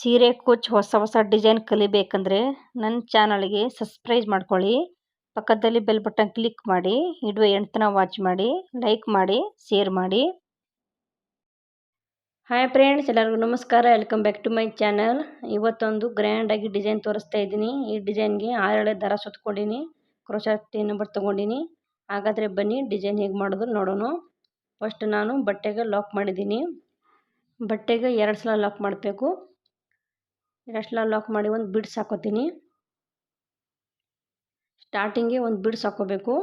ಸೀರೆ ಕುಚ್ಚು ಹೊಸ ಡಿಸೈನ್ ಕಲಿಬೇಕಂದ್ರೆ ನನ್ನ ಚಾನಲ್ಗೆ ಸಬ್ಸ್ಕ್ರೈಬ್ ಮಾಡ್ಕೊಳ್ಳಿ. ಪಕ್ಕದಲ್ಲಿ ಬೆಲ್ ಬಟನ್ ಕ್ಲಿಕ್ ಮಾಡಿ. ವಿಡಿಯೋ ಎಂಡ್ ತನಕ ವಾಚ್ ಮಾಡಿ, ಲೈಕ್ ಮಾಡಿ, ಶೇರ್ ಮಾಡಿ. ಹಾಯ್ ಫ್ರೆಂಡ್ಸ್, ಎಲ್ಲರಿಗೂ ನಮಸ್ಕಾರ. Welcome back to my channel. ಇವತ್ತೊಂದು ಗ್ರ್ಯಾಂಡಾಗಿ ಡಿಸೈನ್ ತೋರಿಸ್ತಾ ಇದ್ದೀನಿ. ಈ ಡಿಸೈನ್ಗೆ 6 ಎಳೆ ದಾರ ಸುತ್ಕೊಂಡಿನಿ, ಕ್ರೋಶೆಟ್ ನಂಬರ್ ತೊಗೊಂಡಿನಿ. ಹಾಗಾದರೆ ಬನ್ನಿ ಡಿಸೈನ್ ಹೇಗೆ ಮಾಡೋದು ನೋಡೋಣ. ಫಸ್ಟ್ ನಾನು ಬಟ್ಟೆಗೆ ಲಾಕ್ ಮಾಡಿದ್ದೀನಿ. ಬಟ್ಟೆಗೆ 2 ಸಲ ಲಾಕ್ ಮಾಡಬೇಕು. 2 ಸಲ ಲಾಕ್ ಮಾಡಿ ಒಂದು ಬಿಡ್ಸ್ ಹಾಕೋತೀನಿ. ಸ್ಟಾರ್ಟಿಂಗ್ಗೆ ಒಂದು ಬಿಡ್ಸ್ ಹಾಕೋಬೇಕು.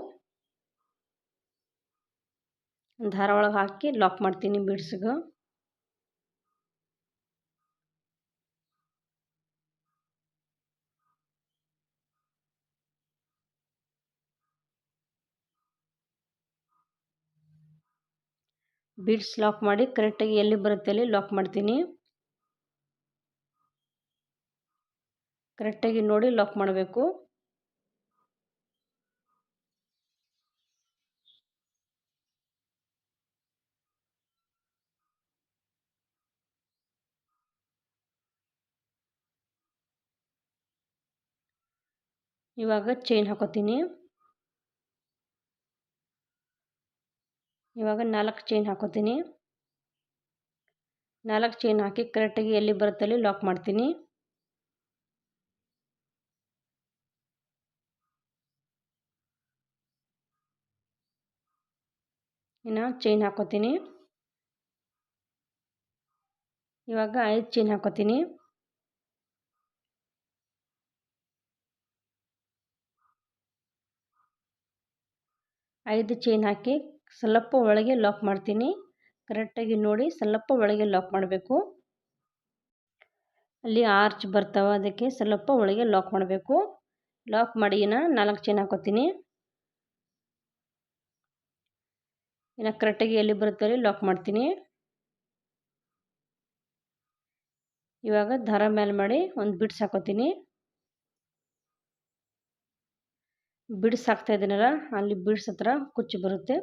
ದಾರ ಒಳಗೆ ಹಾಕಿ ಲಾಕ್ ಮಾಡ್ತೀನಿ ಬಿಡ್ಸ್ಗೆ. ಬಿಡ್ಸ್ ಲಾಕ್ ಮಾಡಿ ಕರೆಕ್ಟಾಗಿ ಎಲ್ಲಿ ಬರುತ್ತೆ ಅಲ್ಲಿ ಲಾಕ್ ಮಾಡ್ತೀನಿ. ಕರೆಕ್ಟಾಗಿ ನೋಡಿ ಲಾಕ್ ಮಾಡಬೇಕು. ಇವಾಗ ಚೈನ್ ಹಾಕೋತೀನಿ. ಇವಾಗ 4 ಚೈನ್ ಹಾಕೋತೀನಿ. 4 ಚೈನ್ ಹಾಕಿ ಕರೆಕ್ಟಾಗಿ ಎಲ್ಲಿ ಬರುತ್ತೆ ಅಲ್ಲಿ ಲಾಕ್ ಮಾಡ್ತೀನಿ. ಇನ್ನು ಚೈನ್ ಹಾಕೋತೀನಿ. ಇವಾಗ 5 ಚೈನ್ ಹಾಕೋತೀನಿ. 5 ಚೈನ್ ಹಾಕಿ ಸ್ವಲ್ಪ ಒಳಗೆ ಲಾಕ್ ಮಾಡ್ತೀನಿ. ಕರೆಕ್ಟಾಗಿ ನೋಡಿ ಸ್ವಲ್ಪ ಒಳಗೆ ಲಾಕ್ ಮಾಡಬೇಕು. ಅಲ್ಲಿ ಆರ್ಚ್ ಬರ್ತಾವ, ಅದಕ್ಕೆ ಸ್ವಲ್ಪ ಒಳಗೆ ಲಾಕ್ ಮಾಡಬೇಕು. ಲಾಕ್ ಮಾಡಿ ಇನ್ನು 4 ಚೈನ್ ಹಾಕೋತೀನಿ. ಇನ್ನು ಕರೆಕ್ಟಾಗಿ ಎಲ್ಲಿ ಬರುತ್ತೆ ಅಲ್ಲಿ ಲಾಕ್ ಮಾಡ್ತೀನಿ. ಇವಾಗ ದಾರ ಮೇಲೆ ಮಾಡಿ ಒಂದು ಬಿಡ್ಸ್ ಹಾಕೋತೀನಿ. ಬಿಡ್ಸ್ ಹಾಕ್ತಾ ಇದ್ದೀನಲ್ಲ, ಅಲ್ಲಿ ಬಿಡ್ಸ್ ಹತ್ರ ಕುಚ್ಚು ಬರುತ್ತೆ.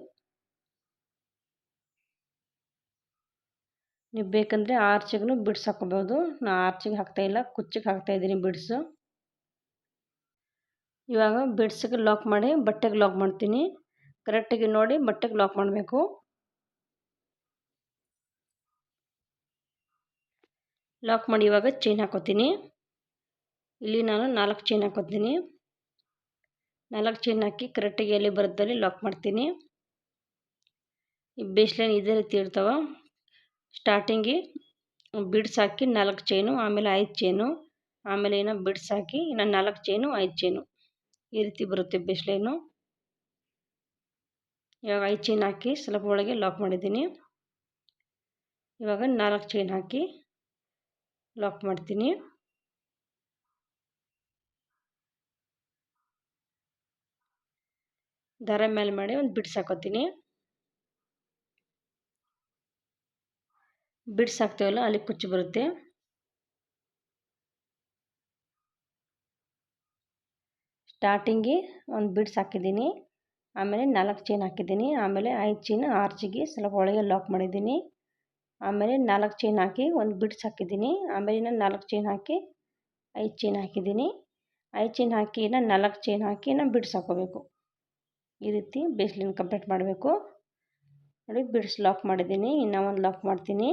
ನೀವು ಬೇಕಂದರೆ ಆರ್ಚಿಗೂ ಬಿಡ್ಸ್ ಹಾಕೋಬೋದು. ನಾನು ಆರ್ಚಿಗೆ ಹಾಕ್ತಾ ಇಲ್ಲ, ಕುಚ್ಚಿಗೆ ಹಾಕ್ತಾ ಇದ್ದೀನಿ ಬಿಡ್ಸು. ಇವಾಗ ಬಿಡ್ಸಿಗೆ ಲಾಕ್ ಮಾಡಿ ಬಟ್ಟೆಗೆ ಲಾಕ್ ಮಾಡ್ತೀನಿ. ಕರೆಕ್ಟಾಗಿ ನೋಡಿ ಬಟ್ಟೆಗೆ ಲಾಕ್ ಮಾಡಬೇಕು. ಲಾಕ್ ಮಾಡಿ ಇವಾಗ ಚೈನ್ ಹಾಕೋತೀನಿ. ಇಲ್ಲಿ ನಾನು 4 ಚೈನ್ ಹಾಕೋತೀನಿ. 4 ಚೈನ್ ಹಾಕಿ ಕರೆಕ್ಟಾಗಿ ಎಲ್ಲಿ ಬರುತ್ತಲ್ಲಿ ಲಾಕ್ ಮಾಡ್ತೀನಿ. ಈ ಬೇಸ್ ಲೈನ್ ಇದೇ ರೀತಿ ಇರ್ತಾವೆ. ಸ್ಟಾರ್ಟಿಂಗಿಗೆ ಬಿಡ್ಸ್ ಹಾಕಿ 4 ಚೈನು, ಆಮೇಲೆ 5 ಚೈನು, ಆಮೇಲೆ ಇನ್ನು ಬಿಡ್ಸ್ ಹಾಕಿ ಇನ್ನು 4 ಚೈನು 5 ಚೈನು, ಈ ರೀತಿ ಬರುತ್ತೆ ಬೇಸ್ ಲೈನು. ಇವಾಗ 5 ಚೈನ್ ಹಾಕಿ ಸ್ವಲ್ಪ ಒಳಗೆ ಲಾಕ್ ಮಾಡಿದ್ದೀನಿ. ಇವಾಗ 4 ಚೈನ್ ಹಾಕಿ ಲಾಕ್ ಮಾಡ್ತೀನಿ. ದಾರ ಮೇಲೆ ಮಾಡಿ ಒಂದು ಬಿಡ್ಸ್ ಹಾಕೋತೀನಿ. ಬಿಡ್ಸ್ ಹಾಕ್ತೀವಲ್ಲ ಅಲ್ಲಿ ಕುಚ್ಚು ಬರುತ್ತೆ. ಸ್ಟಾರ್ಟಿಂಗಿಗೆ ಒಂದು ಬಿಡ್ಸ್ ಹಾಕಿದ್ದೀನಿ, ಆಮೇಲೆ 4 ಚೈನ್ ಹಾಕಿದ್ದೀನಿ, ಆಮೇಲೆ 5 ಚೈನ್ ಆರ್ಚಿಗೆ ಸ್ವಲ್ಪ ಒಳಗೆ ಲಾಕ್ ಮಾಡಿದ್ದೀನಿ. ಆಮೇಲೆ 4 ಚೈನ್ ಹಾಕಿ ಒಂದು ಬಿಡ್ಸ್ ಹಾಕಿದ್ದೀನಿ. ಆಮೇಲೆ ಇನ್ನು 4 ಚೈನ್ ಹಾಕಿ 5 ಚೈನ್ ಹಾಕಿದ್ದೀನಿ. 5 ಚೈನ್ ಹಾಕಿ ಇನ್ನು 4 ಚೈನ್ ಹಾಕಿ ಇನ್ನು ಬಿಡ್ಸ್ ಹಾಕೋಬೇಕು. ಈ ರೀತಿ ಬೇಸ್ ಲೈನ್ ಕಂಪ್ಲೀಟ್ ಮಾಡಬೇಕು. ನೋಡಿ ಬಿಡ್ಸ್ ಲಾಕ್ ಮಾಡಿದ್ದೀನಿ. ಇನ್ನೂ ಒಂದು ಲಾಕ್ ಮಾಡ್ತೀನಿ.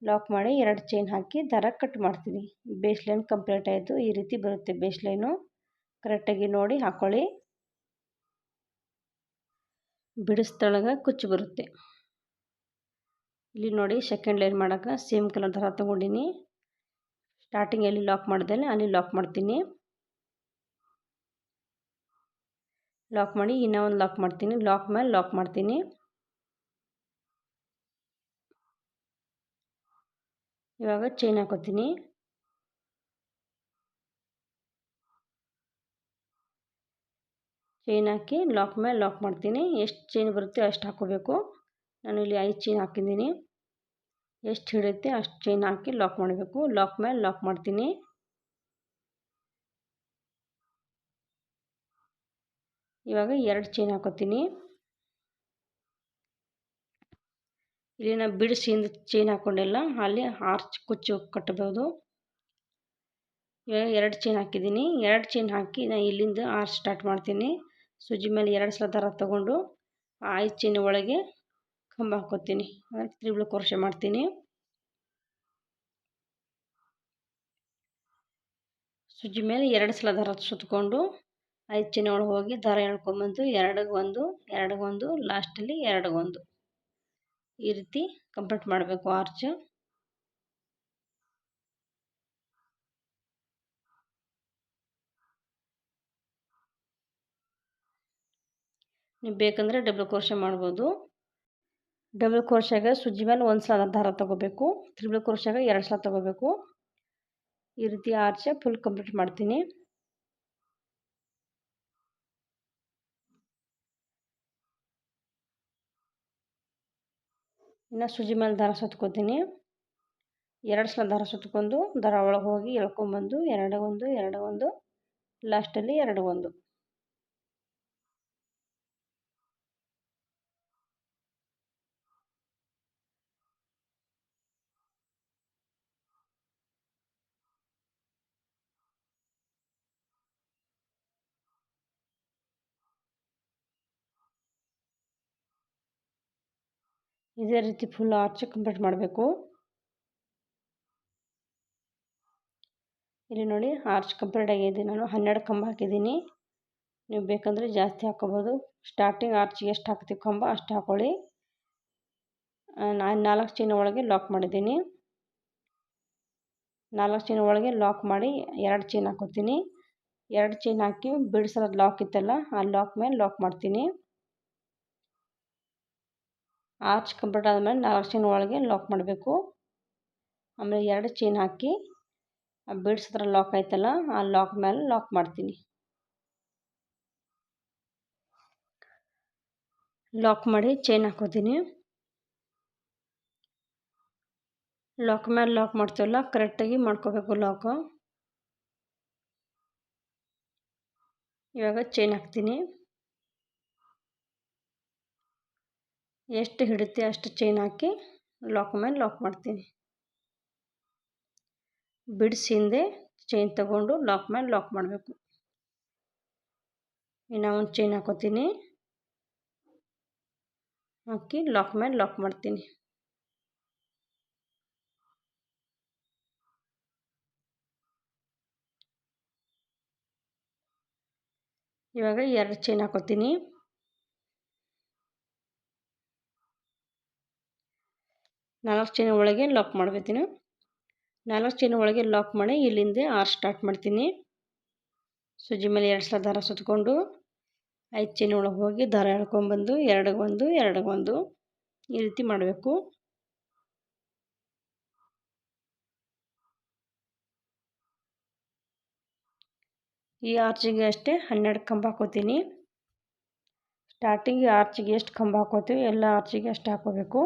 ಲಾಕ್ ಮಾಡಿ 2 ಚೈನ್ ಹಾಕಿ ದಾರ ಕಟ್ ಮಾಡ್ತೀನಿ. ಬೇಸ್ ಲೈನ್ ಕಂಪ್ಲೀಟ್ ಆಯಿತು. ಈ ರೀತಿ ಬರುತ್ತೆ ಬೇಸ್ ಲೈನು. ಕರೆಕ್ಟಾಗಿ ನೋಡಿ ಹಾಕ್ಕೊಳ್ಳಿ. ಬಿಡಿಸ್ದೊಳಗೆ ಕುಚ್ಚು ಬರುತ್ತೆ. ಇಲ್ಲಿ ನೋಡಿ ಸೆಕೆಂಡ್ ಲೈನ್ ಮಾಡೋಕೆ ಸೇಮ್ ಕಲರ್ ದಾರ ತೊಗೊಂಡಿನಿ. ಸ್ಟಾರ್ಟಿಂಗ್ ಎಲ್ಲಿ ಲಾಕ್ ಮಾಡಿದೆ ಅಲ್ಲಿ ಲಾಕ್ ಮಾಡ್ತೀನಿ. ಲಾಕ್ ಮಾಡಿ ಇನ್ನೂ ಒಂದು ಲಾಕ್ ಮಾಡ್ತೀನಿ. ಲಾಕ್ ಮೇಲೆ ಲಾಕ್ ಮಾಡ್ತೀನಿ. ಇವಾಗ ಚೈನ್ ಹಾಕೋತೀನಿ. ಚೈನ್ ಹಾಕಿ ಲಾಕ್ ಮೇಲೆ ಲಾಕ್ ಮಾಡ್ತೀನಿ. ಎಷ್ಟು ಚೈನ್ ಬರುತ್ತೆ ಅಷ್ಟು ಹಾಕೋಬೇಕು. ನಾನು ಇಲ್ಲಿ 5 ಚೈನ್ ಹಾಕಿದ್ದೀನಿ. ಎಷ್ಟು ಹಿಡಿಯುತ್ತೆ ಅಷ್ಟು ಚೈನ್ ಹಾಕಿ ಲಾಕ್ ಮಾಡಬೇಕು. ಲಾಕ್ ಮೇಲೆ ಲಾಕ್ ಮಾಡ್ತೀನಿ. ಇವಾಗ 2 ಚೈನ್ ಹಾಕೋತೀನಿ. ಇಲ್ಲಿ ನಾವು ಬಿಡಿಸಿಂದ ಚೈನ್ ಹಾಕ್ಕೊಂಡಿಲ್ಲ, ಅಲ್ಲಿ ಆರ್ಚ್ ಕುಚ್ಚು ಕಟ್ಟಬಹುದು. ಇವಾಗ 2 ಚೈನ್ ಹಾಕಿದ್ದೀನಿ. 2 ಚೈನ್ ಹಾಕಿ ನಾನು ಇಲ್ಲಿಂದ ಆರ್ಚ್ ಸ್ಟಾರ್ಟ್ ಮಾಡ್ತೀನಿ. ಸೂಜಿ ಮೇಲೆ 2 ಸಲ ದಾರ ತೊಗೊಂಡು ಆ 5 ಚೈನ್ ಒಳಗೆ ಕಂಬ ಹಾಕ್ಕೋತೀನಿ. ತ್ರಿಬಲ್ ಕ್ರೋಶೆ ಮಾಡ್ತೀನಿ. ಸೂಜಿ ಮೇಲೆ 2 ಸಲ ದಾರ ಸುತ್ತಕೊಂಡು 5 ಚೈನ್ ಒಳಗೆ ಹೋಗಿ ದಾರ ಎಳ್ಕೊಂಬಂದು 2ಗೆ 1 2ಗೆ 1 ಲಾಸ್ಟಲ್ಲಿ 2ಗೆ 1 ಈ ರೀತಿ ಕಂಪ್ಲೀಟ್ ಮಾಡಬೇಕು ಆರ್ಚ್. ನೀವು ಬೇಕಂದರೆ ಡಬಲ್ ಕ್ರೋಶೆ ಮಾಡ್ಬೋದು. ಡಬಲ್ ಕ್ರೋಶೆಗೆ ಸೂಜಿ ಮೇಲೆ 1 ಸಲ ದಾರ ತೊಗೋಬೇಕು. ತ್ರಿಬಲ್ ಕ್ರೋಶೆಗೆ 2 ಸಲ ತೊಗೋಬೇಕು. ಈ ರೀತಿ ಆರ್ಚ್ ಫುಲ್ ಕಂಪ್ಲೀಟ್ ಮಾಡ್ತೀನಿ. ಇನ್ನು ಸೂಜಿ ಮೇಲೆ ದಾರ ಸುತ್ಕೋತೀನಿ. 2 ಸಲ ದಾರ ಸುತ್ಕೊಂಡು ದಾರ ಒಳಗೆ ಹೋಗಿ ಎಳ್ಕೊಂಬಂದು 2ಗೆ 1 2ಗೆ 1 ಲಾಸ್ಟಲ್ಲಿ 2ಗೆ 1 ಇದೇ ರೀತಿ ಫುಲ್ ಆರ್ಚ್ ಕಂಪ್ಲೀಟ್ ಮಾಡಬೇಕು. ಇಲ್ಲಿ ನೋಡಿ ಆರ್ಚ್ ಕಂಪ್ಲೀಟ್ ಆಗಿದೆ. ನಾನು 12 ಕಂಬ ಹಾಕಿದ್ದೀನಿ. ನೀವು ಬೇಕಂದರೆ ಜಾಸ್ತಿ ಹಾಕ್ಕೋಬೋದು. ಸ್ಟಾರ್ಟಿಂಗ್ ಆರ್ಚಿಗೆ ಎಷ್ಟು ಹಾಕ್ತೀವಿ ಕಂಬ ಅಷ್ಟು ಹಾಕ್ಕೊಳ್ಳಿ. ನಾನು 4 ಚೈನ್ ಒಳಗೆ ಲಾಕ್ ಮಾಡಿದ್ದೀನಿ. 4 ಚೈನ್ ಒಳಗೆ ಲಾಕ್ ಮಾಡಿ 2 ಚೈನ್ ಹಾಕ್ಕೋತೀನಿ. 2 ಚೈನ್ ಹಾಕಿ ಬಿಡಿಸೋದು ಲಾಕ್ ಇತ್ತಲ್ಲ ಆ ಲಾಕ್ ಮೇಲೆ ಲಾಕ್ ಮಾಡ್ತೀನಿ. ಆರ್ಚ್ ಕಂಪ್ಲೀಟ್ ಆದಮೇಲೆ 4 ಚೈನ್ ಒಳಗೆ ಲಾಕ್ ಮಾಡಬೇಕು. ಆಮೇಲೆ 2 ಚೈನ್ ಹಾಕಿ ಬಿಡಿಸಿದ್ರೆ ಲಾಕ್ ಆಯ್ತಲ್ಲ ಆ ಲಾಕ್ ಮೇಲೆ ಲಾಕ್ ಮಾಡ್ತೀನಿ. ಲಾಕ್ ಮಾಡಿ ಚೈನ್ ಹಾಕೋತೀನಿ. ಲಾಕ್ ಮೇಲೆ ಲಾಕ್ ಮಾಡ್ತೀವಲ್ಲ ಕರೆಕ್ಟಾಗಿ ಮಾಡ್ಕೋಬೇಕು ಲಾಕು. ಇವಾಗ ಚೈನ್ ಹಾಕ್ತೀನಿ. ಎಷ್ಟು ಹಿಡಿತೆ ಅಷ್ಟು ಚೈನ್ ಹಾಕಿ ಲಾಕ್ ಮೇಲೆ ಲಾಕ್ ಮಾಡ್ತೀನಿ. ಬಿಡಿಸಿ ಹಿಂದೆ ಚೈನ್ ತಗೊಂಡು ಲಾಕ್ ಮೇಲೆ ಲಾಕ್ ಮಾಡಬೇಕು. ಇನ್ನು ಒಂದು ಚೈನ್ ಹಾಕೋತೀನಿ. ಹಾಕಿ ಲಾಕ್ ಮೇಲೆ ಲಾಕ್ ಮಾಡ್ತೀನಿ. ಇವಾಗ 2 ಚೈನ್ ಹಾಕೋತೀನಿ. 4 ಚೈನ್ ಒಳಗೆ ಲಾಕ್ ಮಾಡಬೇಕು. 4 ಚೈನ್ ಒಳಗೆ ಲಾಕ್ ಮಾಡಿ ಇಲ್ಲಿಂದ ಆರ್ಚ್ ಸ್ಟಾರ್ಟ್ ಮಾಡ್ತೀನಿ. ಸೂಜಿ ಮೇಲೆ 2 ಸಲ ದಾರ ಸುತ್ತಕೊಂಡು 5 ಚೈನ್ ಒಳಗೆ ಹೋಗಿ ದಾರ ಎಳ್ಕೊಂಬಂದು 2ಗೆ 1 2ಗೆ 1 ಈ ರೀತಿ ಮಾಡಬೇಕು. ಈ ಆರ್ಚಿಗೆ ಅಷ್ಟೇ 12 ಕಂಬ ಹಾಕೋತೀನಿ. ಸ್ಟಾರ್ಟಿಂಗ್ ಆರ್ಚಿಗೆ ಎಷ್ಟು ಕಂಬ ಹಾಕೋತೀವಿ ಎಲ್ಲ ಆರ್ಚಿಗೆ ಅಷ್ಟು ಹಾಕೋಬೇಕು.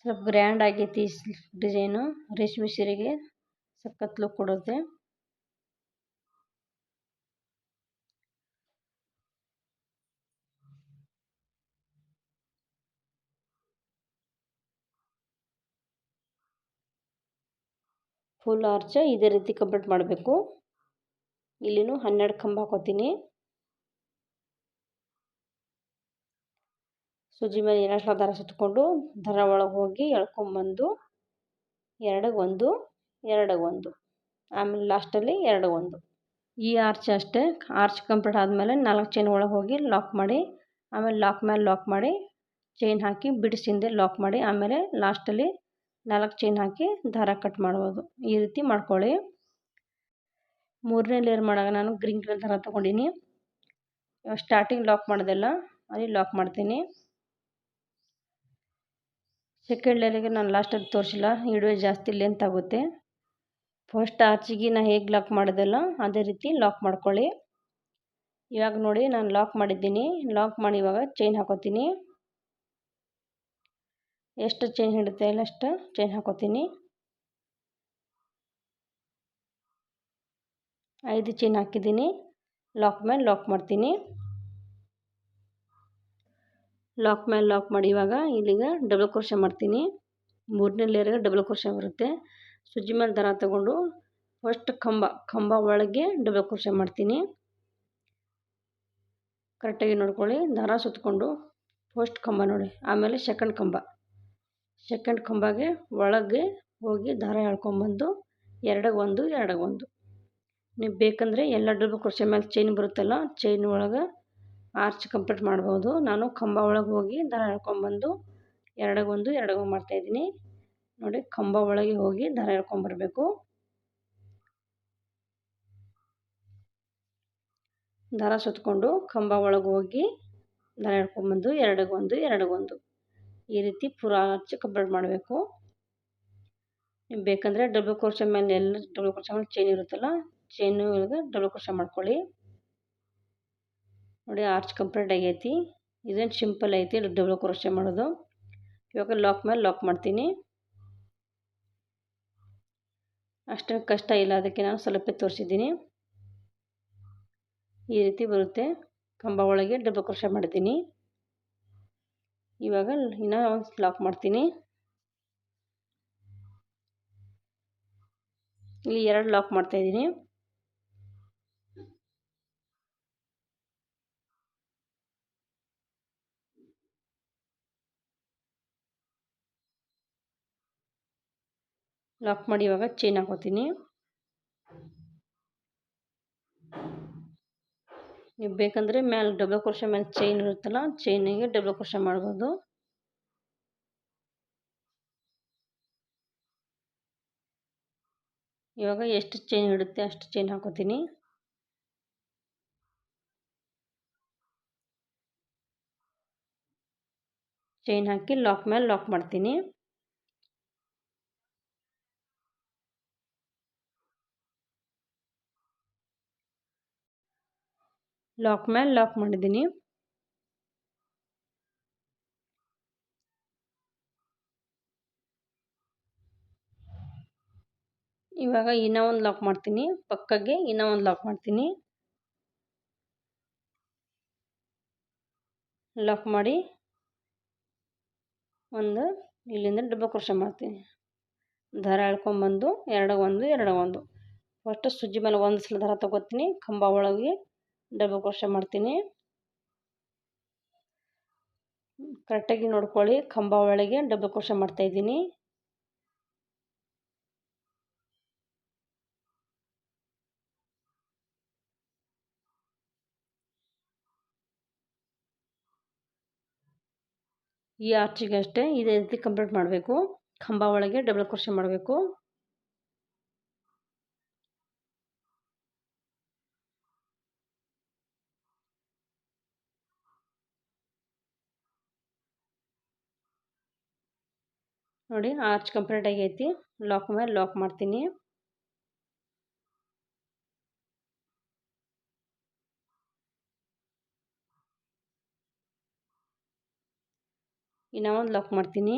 ಸ್ವಲ್ಪ ಗ್ರ್ಯಾಂಡ್ ಆಗೈತಿ ಡಿಸೈನು. ರೇಷ್ಮೆ ಸೀರೆಗೆ ಸಖತ್ ಲುಕ್ ಕೊಡುತ್ತೆ. ಫುಲ್ ಆರ್ಚ್ ಇದೇ ರೀತಿ ಕಂಪ್ಲೀಟ್ ಮಾಡಬೇಕು. ಇಲ್ಲಿನೂ 12 ಕಂಬ ಹಾಕೋತೀನಿ. ಸೂಜಿ ಮೇಲೆ 2 ಸಲ ದಾರ ಸುತ್ತಕೊಂಡು ದಾರ ಒಳಗೆ ಹೋಗಿ ಎಳ್ಕೊಂಬಂದು 2ಗೆ 1 2ಗೆ 1 ಆಮೇಲೆ ಲಾಸ್ಟಲ್ಲಿ 2ಗೆ 1 ಈ ಆರ್ಚ್ ಅಷ್ಟೇ. ಆರ್ಚ್ ಕಂಪ್ಲೀಟ್ ಆದಮೇಲೆ 4 ಚೈನ್ ಒಳಗೆ ಹೋಗಿ ಲಾಕ್ ಮಾಡಿ ಆಮೇಲೆ ಲಾಕ್ ಮೇಲೆ ಲಾಕ್ ಮಾಡಿ ಚೈನ್ ಹಾಕಿ ಬಿಡಿಸಿಂದೆ ಲಾಕ್ ಮಾಡಿ ಆಮೇಲೆ ಲಾಸ್ಟಲ್ಲಿ 4 ಚೈನ್ ಹಾಕಿ ದಾರ ಕಟ್ ಮಾಡ್ಬೋದು. ಈ ರೀತಿ ಮಾಡ್ಕೊಳ್ಳಿ. 3ನೇ ಲೇಯರ್ ಮಾಡಾಗ ನಾನು ಗ್ರೀನ್ ಕಲರ್ ದಾರ ತೊಗೊಂಡಿನಿ. ಸ್ಟಾರ್ಟಿಂಗ್ ಲಾಕ್ ಮಾಡೋದೆಲ್ಲ ಅಲ್ಲಿ ಲಾಕ್ ಮಾಡ್ತೀನಿ. ಸೆಕೆಂಡ್ ಲೇಯರಿಗೆ ನಾನು ಲಾಸ್ಟಲ್ಲಿ ತೋರಿಸಿಲ್ಲ, ವಿಡಿಯೋ ಜಾಸ್ತಿ ಲೆಂತ್ ಆಗುತ್ತೆ. ಫಸ್ಟ್ ಆರ್ಚಿಗೆ ನಾನು ಹೇಗೆ ಲಾಕ್ ಮಾಡೋದಲ್ಲ ಅದೇ ರೀತಿ ಲಾಕ್ ಮಾಡ್ಕೊಳ್ಳಿ. ಇವಾಗ ನೋಡಿ ನಾನು ಲಾಕ್ ಮಾಡಿದ್ದೀನಿ. ಲಾಕ್ ಮಾಡಿ ಇವಾಗ ಚೈನ್ ಹಾಕೋತೀನಿ. ಎಷ್ಟು ಚೈನ್ ಹಿಡಿತೆ ಇಲ್ಲ ಅಷ್ಟು ಚೈನ್ ಹಾಕೋತೀನಿ. 5 ಚೈನ್ ಹಾಕಿದ್ದೀನಿ. ಲಾಕ್ ಮೇಲೆ ಲಾಕ್ ಮಾಡ್ತೀನಿ. ಲಾಕ್ ಮೇಲೆ ಲಾಕ್ ಮಾಡಿ ಇವಾಗ ಇಲ್ಲಿಗೆ ಡಬಲ್ ಕ್ರೋಶೆ ಮಾಡ್ತೀನಿ. ಮೂರನೇ ಲೇಯರ್ಗೆ ಡಬಲ್ ಕ್ರೋಶೆ ಬರುತ್ತೆ. ಸುಜ್ಜಿ ಮೇಲೆ ದಾರ ತಗೊಂಡು ಫಸ್ಟ್ ಕಂಬ ಒಳಗೆ ಡಬಲ್ ಕ್ರೋಶೆ ಮಾಡ್ತೀನಿ. ಕರೆಕ್ಟಾಗಿ ನೋಡ್ಕೊಳ್ಳಿ. ದಾರ ಸುತ್ತಕೊಂಡು ಫಸ್ಟ್ ಕಂಬ ನೋಡಿ, ಆಮೇಲೆ ಸೆಕೆಂಡ್ ಕಂಬಗೆ ಒಳಗೆ ಹೋಗಿ ದಾರ ಎಳ್ಕೊಂಬಂದು ಎರಡಗೆ ಒಂದು ನೀವು ಬೇಕಂದರೆ ಎಲ್ಲ ಡಬಲ್ ಕ್ರೋಶೆ ಮೇಲೆ ಚೈನ್ ಬರುತ್ತಲ್ಲ, ಚೈನ್ ಒಳಗೆ ಆರ್ಚ್ ಕಂಪ್ಲೀಟ್ ಮಾಡ್ಬೋದು. ನಾನು ಕಂಬ ಒಳಗೆ ಹೋಗಿ ದಾರ ಎಳ್ಕೊಂಬಂದು ಎರಡಗೆ ಒಂದು ಮಾಡ್ತಾಯಿದ್ದೀನಿ ನೋಡಿ. ಕಂಬ ಒಳಗೆ ಹೋಗಿ ದಾರ ಎಳ್ಕೊಂಬರ್ಬೇಕು. ದಾರ ಸುತ್ತಕೊಂಡು ಕಂಬ ಒಳಗೆ ಹೋಗಿ ದಾರ ಎಳ್ಕೊಂಬಂದು ಎರಡಗೆ ಒಂದು ಈ ರೀತಿ ಪೂರ ಆರ್ಚ್ ಕಂಪ್ಲೀಟ್ ಮಾಡಬೇಕು. ನೀವು ಬೇಕಂದರೆ ಡಬಲ್ ಕ್ರೋಶೆ ಮೇಲೆ ಎಲ್ಲ ಡಬಲ್ ಕ್ರೋಶೆ ಮೇಲೆ ಚೈನ್ ಇರುತ್ತಲ್ಲ, ಚೈನ್ ಒಳಗೆ ಡಬಲ್ ಕ್ರೋಶೆ ಮಾಡ್ಕೊಳ್ಳಿ. ನೋಡಿ ಆರ್ಚ್ ಕಂಪ್ಲೀಟ್ ಆಗೈತಿ. ಇದೇನು ಸಿಂಪಲ್ ಐತಿ ಡಬಲ್ ಕ್ರೋಶೆ ಮಾಡೋದು. ಇವಾಗ ಲಾಕ್ ಮೇಲೆ ಲಾಕ್ ಮಾಡ್ತೀನಿ. ಅಷ್ಟೇನು ಕಷ್ಟ ಇಲ್ಲ, ಅದಕ್ಕೆ ನಾನು ಸ್ವಲ್ಪ ತೋರಿಸಿದ್ದೀನಿ. ಈ ರೀತಿ ಬರುತ್ತೆ. ಕಂಬ ಒಳಗೆ ಡಬಲ್ ಕ್ರೋಶೆ ಮಾಡ್ತೀನಿ. ಇವಾಗ ಇನ್ನೂ ಒಂದು ಲಾಕ್ ಮಾಡ್ತೀನಿ. ಇಲ್ಲಿ 2 ಲಾಕ್ ಮಾಡ್ತಾಯಿದ್ದೀನಿ. ಲಾಕ್ ಮಾಡಿ ಇವಾಗ ಚೈನ್ ಹಾಕೋತೀನಿ. ನೀವು ಬೇಕಂದರೆ ಮೇಲೆ ಡಬಲ್ ಕ್ರೋಶೆ ಮೇಲೆ ಚೈನ್ ಇರುತ್ತಲ್ಲ, ಚೈನಿಗೆ ಡಬಲ್ ಕ್ರೋಶೆ ಮಾಡ್ಬೋದು. ಇವಾಗ ಎಷ್ಟು ಚೈನ್ ಇಡುತ್ತೆ ಅಷ್ಟು ಚೈನ್ ಹಾಕೋತೀನಿ. ಚೈನ್ ಹಾಕಿ ಲಾಕ್ ಮೇಲೆ ಲಾಕ್ ಮಾಡ್ತೀನಿ. ಲಾಕ್ ಮೇಲೆ ಲಾಕ್ ಮಾಡಿದ್ದೀನಿ. ಇವಾಗ ಇನ್ನೂ ಒಂದು ಲಾಕ್ ಮಾಡ್ತೀನಿ. ಪಕ್ಕಗೆ ಇನ್ನೂ ಒಂದು ಲಾಕ್ ಮಾಡ್ತೀನಿ. ಲಾಕ್ ಮಾಡಿ ಒಂದು ಇಲ್ಲಿಂದ ಡಬಲ್ ಕ್ರೋಶೆ ಮಾಡ್ತೀನಿ. ದಾರ ಎಳ್ಕೊಂಬಂದು ಎರಡಗೆ ಒಂದು ಫಸ್ಟ್ ಸುಜ್ಜಿ ಮೇಲೆ ಒಂದು ಸಲ ದಾರ ತಗೋತೀನಿ. ಕಂಬ ಒಳಗೆ ಡಬಲ್ ಕ್ರೋಶೆ ಮಾಡ್ತೀನಿ. ಕರೆಕ್ಟಾಗಿ ನೋಡ್ಕೊಳ್ಳಿ. ಕಂಬ ಒಳಗೆ ಡಬಲ್ ಕ್ರೋಶೆ ಮಾಡ್ತಾಯಿದ್ದೀನಿ. ಈ ಆರ್ಚಿಗೆ ಅಷ್ಟೇ ಇದೇ ರೀತಿ ಕಂಪ್ಲೀಟ್ ಮಾಡಬೇಕು. ಕಂಬ ಒಳಗೆ ಡಬಲ್ ಕ್ರೋಶೆ ಮಾಡಬೇಕು. ನೋಡಿ ಆರ್ಚ್ ಕಂಪ್ಲೀಟ್ ಆಗೈತಿ. ಲಾಕ್ ಮೇಲೆ ಲಾಕ್ ಮಾಡ್ತೀನಿ. ಇನ್ನೂ ಒಂದು ಲಾಕ್ ಮಾಡ್ತೀನಿ.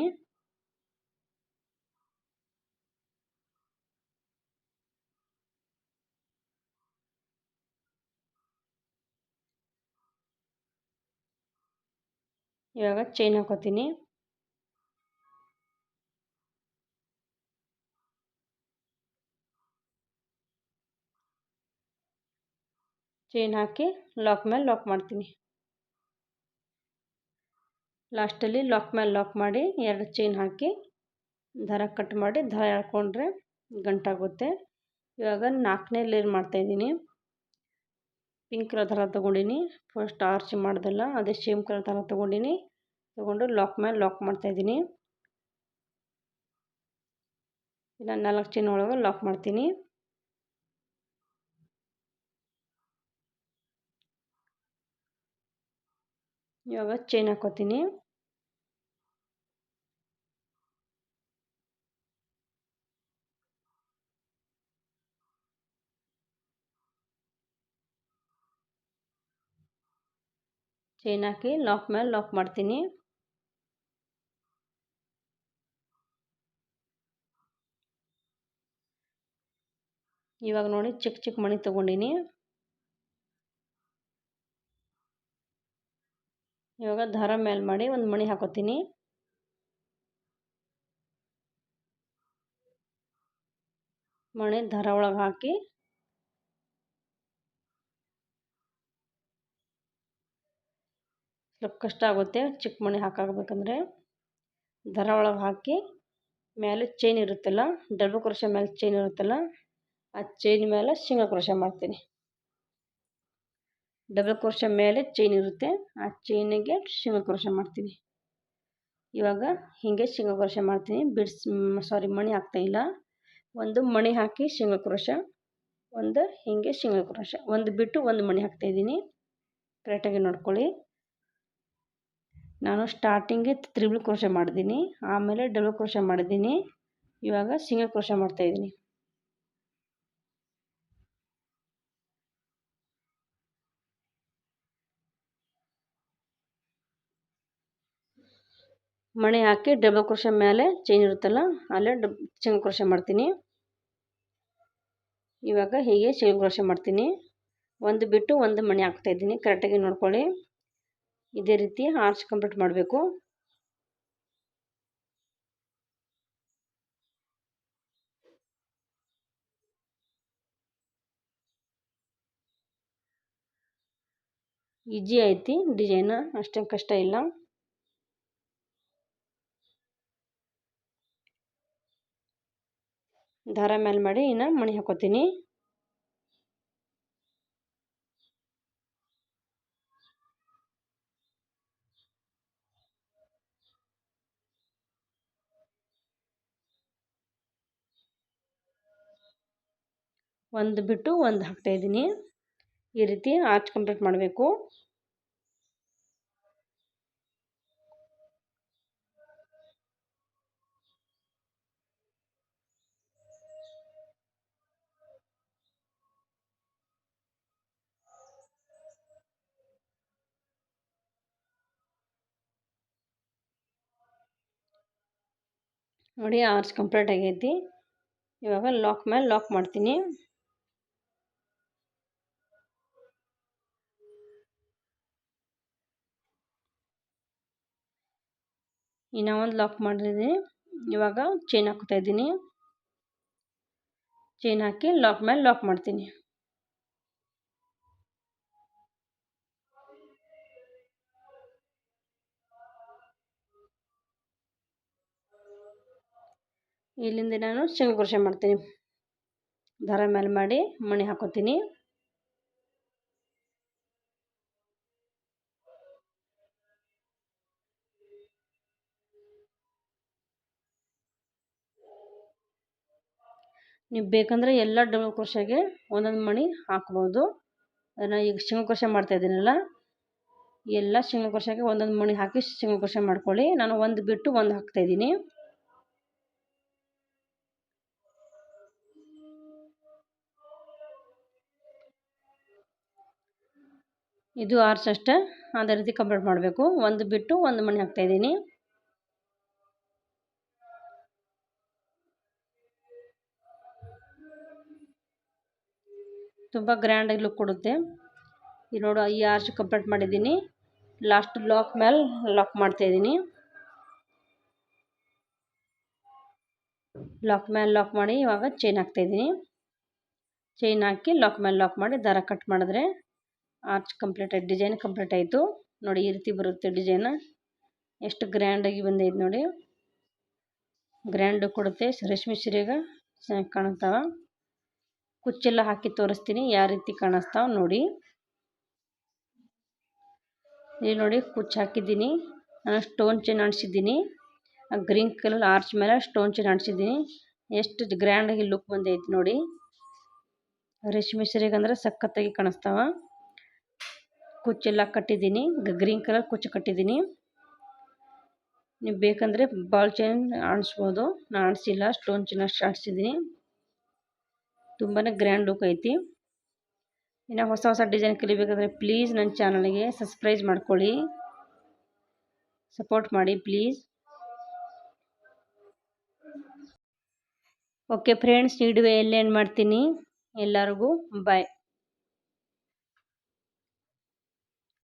ಇವಾಗ ಚೈನ್ ಹಾಕೋತೀನಿ. ಚೈನ್ ಹಾಕಿ ಲಾಕ್ ಮೇಲೆ ಲಾಕ್ ಮಾಡ್ತೀನಿ. ಲಾಸ್ಟಲ್ಲಿ ಲಾಕ್ ಮೇಲೆ ಲಾಕ್ ಮಾಡಿ 2 ಚೈನ್ ಹಾಕಿ ದಾರ ಕಟ್ ಮಾಡಿ ದಾರ ಎಳ್ಕೊಂಡ್ರೆ ಗಂಟಾಗುತ್ತೆ. ಇವಾಗ 4ನೇ ಲೇಯರ್ ಮಾಡ್ತಾಯಿದ್ದೀನಿ. ಪಿಂಕ್ ಕಲರ್ ದಾರ ತೊಗೊಂಡಿನಿ. ಫಸ್ಟ್ ಆರ್ಚ್ ಮಾಡ್ದಲ್ಲ ಅದೇ ಸೇಮ್ ಕಲರ್ ದಾರ ತೊಗೊಂಡು ಲಾಕ್ ಮೇಲೆ ಲಾಕ್ ಮಾಡ್ತಾಯಿದ್ದೀನಿ. ಇನ್ನು 4 ಚೈನ್ ಒಳಗೆ ಲಾಕ್ ಮಾಡ್ತೀನಿ. ಇವಾಗ ಚೈನ್ ಹಾಕೋತೀನಿ. ಚೈನ್ ಹಾಕಿ ಲಾಕ್ ಮೇಲೆ ಲಾಕ್ ಮಾಡ್ತೀನಿ. ಇವಾಗ ನೋಡಿ ಚಿಕ್ಕ ಮಣಿ ತೊಗೊಂಡಿನಿ. ಇವಾಗ ದಾರ ಮೇಲೆ ಮಾಡಿ ಒಂದು ಮಣಿ ಹಾಕೋತೀನಿ. ಮಣಿ ದಾರ ಒಳಗೆ ಹಾಕಿ ಸ್ವಲ್ಪ ಕಷ್ಟ ಆಗುತ್ತೆ ಚಿಕ್ಕ ಮಣಿ ಹಾಕಾಗಬೇಕಂದ್ರೆ. ದಾರ ಒಳಗೆ ಹಾಕಿ ಮೇಲೆ ಚೈನ್ ಇರುತ್ತಲ್ಲ, ಡಬಲ್ ಕ್ರೋಶೆ ಮೇಲೆ ಚೈನ್ ಇರುತ್ತಲ್ಲ, ಆ ಚೈನ್ ಮೇಲೆ ಶೇಂಗಾ ಕ್ರೋಶೆ ಮಾಡ್ತೀನಿ. ಡಬಲ್ ಕ್ರೋಶೆ ಮೇಲೆ ಚೈನ್ ಇರುತ್ತೆ, ಆ ಚೈನಿಗೆ ಶೇಂಗಾ ಕ್ರೋಶೆ ಮಾಡ್ತೀನಿ. ಇವಾಗ ಹೀಗೆ ಶೇಂಗಾ ಕ್ರೋಶೆ ಮಾಡ್ತೀನಿ. ಮಣಿ ಹಾಕ್ತಾಯಿಲ್ಲ. ಒಂದು ಮಣಿ ಹಾಕಿ ಶೇಂಗಾ ಕ್ರೋಶೆ, ಒಂದು ಹೀಗೆ ಶೇಂಗಾ ಕ್ರೋಶೆ, ಒಂದು ಬಿಟ್ಟು ಒಂದು ಮಣಿ ಹಾಕ್ತಾಯಿದ್ದೀನಿ. ಕರೆಕ್ಟಾಗಿ ನೋಡ್ಕೊಳ್ಳಿ. ನಾನು ಸ್ಟಾರ್ಟಿಂಗ್ಗೆ ತ್ರಿಬಲ್ ಕ್ರೋಶೆ ಮಾಡಿದ್ದೀನಿ, ಆಮೇಲೆ ಡಬಲ್ ಕ್ರೋಶೆ ಮಾಡಿದ್ದೀನಿ. ಇವಾಗ ಶೇಂಗಾ ಕ್ರೋಶೆ ಮಾಡ್ತಾಯಿದ್ದೀನಿ. ಮಣಿ ಹಾಕಿ ಡಬಲ್ ಕ್ರೋಶೆ ಮೇಲೆ ಚೈನ್ ಇರುತ್ತಲ್ಲ, ಅಲ್ಲೇ ಶೇಂಗಾ ಕ್ರೋಶೆ ಮಾಡ್ತೀನಿ. ಇವಾಗ ಹೀಗೆ ಶೇಂಗಾ ಕ್ರೋಶೆ ಮಾಡ್ತೀನಿ. ಒಂದು ಬಿಟ್ಟು ಒಂದು ಮಣಿ ಹಾಕ್ತಾಯಿದ್ದೀನಿ. ಕರೆಕ್ಟಾಗಿ ನೋಡ್ಕೊಳ್ಳಿ. ಇದೇ ರೀತಿ ಆರ್ಚ್ ಕಂಪ್ಲೀಟ್ ಮಾಡಬೇಕು. ಈಜಿ ಐತಿ ಡಿಸೈನ್, ಅಷ್ಟೇನು ಕಷ್ಟ ಇಲ್ಲ. ದಾರ ಮೇಲೆ ಮಾಡಿ ಇನ್ನು ಮಣಿ ಹಾಕೋತೀನಿ. ಒಂದು ಬಿಟ್ಟು ಒಂದು ಹಾಕ್ತಾಯಿದ್ದೀನಿ. ಈ ರೀತಿ ಆರ್ಚ್ ಕಂಪ್ಲೀಟ್ ಮಾಡಬೇಕು. ನೋಡಿ ಆರ್ಚ್ ಕಂಪ್ಲೀಟ್ ಆಗೈತಿ. ಇವಾಗ ಲಾಕ್ ಮೇಲೆ ಲಾಕ್ ಮಾಡ್ತೀನಿ. ಇನ್ನೂ ಒಂದು ಲಾಕ್ ಮಾಡಿದ್ದೀನಿ. ಇವಾಗ ಚೈನ್ ಹಾಕ್ತಾ ಇದ್ದೀನಿ. ಚೈನ್ ಹಾಕಿ ಲಾಕ್ ಮೇಲೆ ಲಾಕ್ ಮಾಡ್ತೀನಿ. ಇಲ್ಲಿಂದ ನಾನು ಶೇಂಗಾ ಕ್ರೋಶೆ ಮಾಡ್ತೀನಿ. ದಾರ ಮೇಲೆ ಮಾಡಿ ಮಣಿ ಹಾಕೋತೀನಿ. ನೀವು ಬೇಕಂದರೆ ಎಲ್ಲ ಡಬಲ್ ಕ್ರೋಶೆಗೆ ಒಂದೊಂದು ಮಣಿ ಹಾಕ್ಬೋದು. ಅದನ್ನು ಈಗ ಶೇಂಗಾ ಕ್ರೋಶೆ ಮಾಡ್ತಾಯಿದ್ದೀನಲ್ಲ, ಎಲ್ಲ ಶೇಂಗಾ ಕ್ರೋಶೆಗೆ ಒಂದೊಂದು ಮಣಿ ಹಾಕಿ ಶೇಂಗಾ ಕ್ರೋಶೆ ಮಾಡ್ಕೊಳ್ಳಿ. ನಾನು ಒಂದು ಬಿಟ್ಟು ಒಂದು ಹಾಕ್ತಾಯಿದ್ದೀನಿ. ಇದು ಆರ್ಚ್ ಅಷ್ಟೇ, ಅದೇ ರೀತಿ ಕಂಪ್ಲೀಟ್ ಮಾಡಬೇಕು. ಒಂದು ಬಿಟ್ಟು ಒಂದು ಮಣಿ ಹಾಕ್ತಾಯಿದ್ದೀನಿ. ತುಂಬ ಗ್ರ್ಯಾಂಡಾಗಿ ಲುಕ್ ಕೊಡುತ್ತೆ. ಈ ನೋಡು, ಈ ಆರ್ಚ್ ಕಂಪ್ಲೀಟ್ ಮಾಡಿದ್ದೀನಿ. ಲಾಸ್ಟ್ ಲಾಕ್ ಮೇಲೆ ಲಾಕ್ ಮಾಡ್ತಾಯಿದ್ದೀನಿ. ಲಾಕ್ ಮೇಲೆ ಲಾಕ್ ಮಾಡಿ ಇವಾಗ ಚೈನ್ ಹಾಕ್ತಾಯಿದ್ದೀನಿ. ಚೈನ್ ಹಾಕಿ ಲಾಕ್ ಮೇಲೆ ಲಾಕ್ ಮಾಡಿ ದಾರ ಕಟ್ ಮಾಡಿದ್ರೆ ಆರ್ಚ್ ಕಂಪ್ಲೀಟ್ ಆಯ್ತು, ಡಿಸೈನ್ ಕಂಪ್ಲೀಟ್ ಆಯಿತು. ನೋಡಿ ಈ ರೀತಿ ಬರುತ್ತೆ ಡಿಸೈನ್. ಎಷ್ಟು ಗ್ರ್ಯಾಂಡಾಗಿ ಬಂದೈತೆ ನೋಡಿ. ಗ್ರ್ಯಾಂಡು ಕೊಡುತ್ತೆ. ರೇಷ್ಮೆ ಸೀರೆಗೆ ಚೆನ್ನಾಗಿ ಕಾಣುತ್ತಾವ. ಕುಚ್ಚೆಲ್ಲ ಹಾಕಿ ತೋರಿಸ್ತೀನಿ ಯಾವ ರೀತಿ ಕಾಣಿಸ್ತಾವ ನೋಡಿ. ಇಲ್ಲಿ ನೋಡಿ ಕುಚ್ಚು ಹಾಕಿದ್ದೀನಿ. ನಾನು ಸ್ಟೋನ್ ಚೈನ್ ಅಂಟಿಸಿದ್ದೀನಿ. ಗ್ರೀನ್ ಕಲರ್ ಆರ್ಚ್ ಮೇಲೆ ಸ್ಟೋನ್ ಚೈನ್ ಅಂಟಿಸಿದ್ದೀನಿ. ಎಷ್ಟು ಗ್ರ್ಯಾಂಡಾಗಿ ಲುಕ್ ಬಂದೈತೆ ನೋಡಿ. ರೇಷ್ಮೆ ಸೀರೆಗೆ ಅಂದರೆ ಸಖತ್ತಾಗಿ ಕಾಣಿಸ್ತಾವ. ಕುಚ್ಚೆಲ್ಲ ಕಟ್ಟಿದ್ದೀನಿ, ಗ್ರೀನ್ ಕಲರ್ ಕುಚ್ಚು ಕಟ್ಟಿದ್ದೀನಿ. ನೀವು ಬೇಕಂದರೆ ಬಾಲ್ ಚೈನ್ ಆಣಿಸ್ಬೋದು. ನಾನು ಆಣಿಸಿಲ್ಲ, ಸ್ಟೋನ್ ಚೈನ್ ಅಷ್ಟು ಆಣಿಸಿದ್ದೀನಿ. ತುಂಬಾ ಗ್ರ್ಯಾಂಡ್ ಲುಕ್ ಐತಿ. ಇನ್ನು ಹೊಸ ಹೊಸ ಡಿಸೈನ್ ಕಲಿಬೇಕಾದ್ರೆ ಪ್ಲೀಸ್ ನನ್ನ ಚಾನಲ್ಗೆ ಸಬ್ಸ್ಕ್ರೈಬ್ ಮಾಡ್ಕೊಳ್ಳಿ, ಸಪೋರ್ಟ್ ಮಾಡಿ ಪ್ಲೀಸ್. ಓಕೆ ಫ್ರೆಂಡ್ಸ್, ಈ ವಿಡಿಯೋ ಎಲ್ಲೇನು ಮಾಡ್ತೀನಿ. ಎಲ್ಲರಿಗೂ ಬಾಯ್.